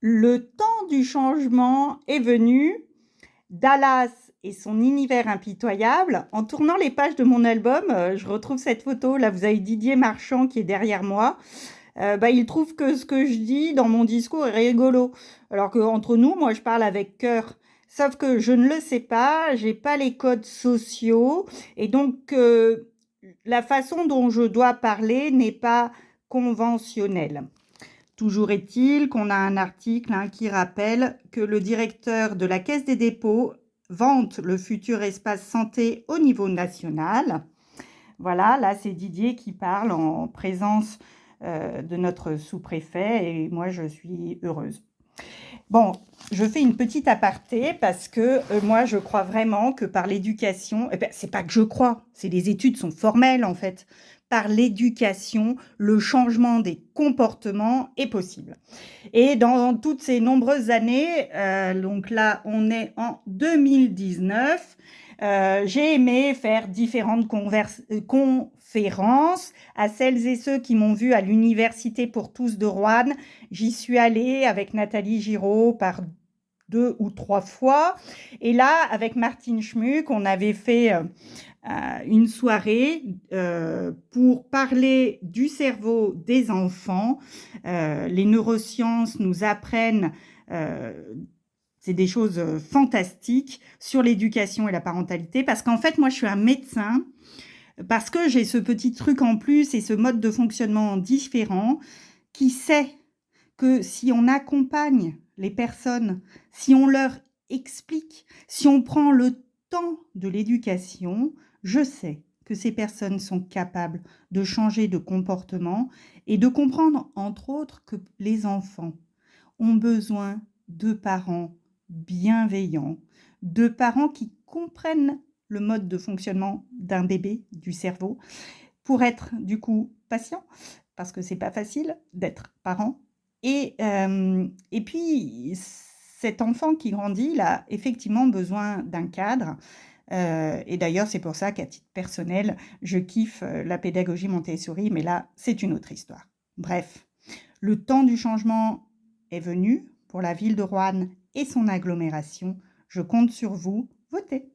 Le temps du changement est venu. Dallas et son univers impitoyable. En tournant les pages de mon album, je retrouve cette photo. Là, vous avez Didier Marchand qui est derrière moi. Il trouve que ce que je dis dans mon discours est rigolo. Alors qu'entre nous, moi, je parle avec cœur. Sauf que je ne le sais pas, j'ai pas les codes sociaux. Et donc, la façon dont je dois parler n'est pas conventionnelle. Toujours est-il qu'on a un article qui rappelle que le directeur de la Caisse des dépôts vante le futur espace santé au niveau national. Voilà, là c'est Didier qui parle en présence de notre sous-préfet et moi je suis heureuse. Bon, je fais une petite aparté parce que moi je crois vraiment que par l'éducation, c'est pas que je crois, c'est les études sont formelles en fait. Par l'éducation, le changement des comportements est possible. Et dans toutes ces nombreuses années, donc là on est en 2019, j'ai aimé faire différentes conférences à celles et ceux qui m'ont vu à l'Université pour tous de Roanne. J'y suis allée avec Nathalie Giraud par 2 ou 3 fois. Et là, avec Martine Schmuck, on avait fait une soirée pour parler du cerveau des enfants. Les neurosciences nous apprennent c'est des choses fantastiques sur l'éducation et la parentalité parce qu'en fait, moi, je suis un médecin parce que j'ai ce petit truc en plus et ce mode de fonctionnement différent qui sait que si on accompagne les personnes, si on leur explique, si on prend le temps de l'éducation, je sais que ces personnes sont capables de changer de comportement et de comprendre, entre autres, que les enfants ont besoin de parents bienveillants, de parents qui comprennent le mode de fonctionnement d'un bébé, du cerveau, pour être du coup patient, parce que c'est pas facile d'être parent. Et puis, cet enfant qui grandit, il a effectivement besoin d'un cadre. Et d'ailleurs, c'est pour ça qu'à titre personnel, je kiffe la pédagogie Montessori, mais là, c'est une autre histoire. Bref, le temps du changement est venu pour la ville de Roanne et son agglomération. Je compte sur vous. Votez!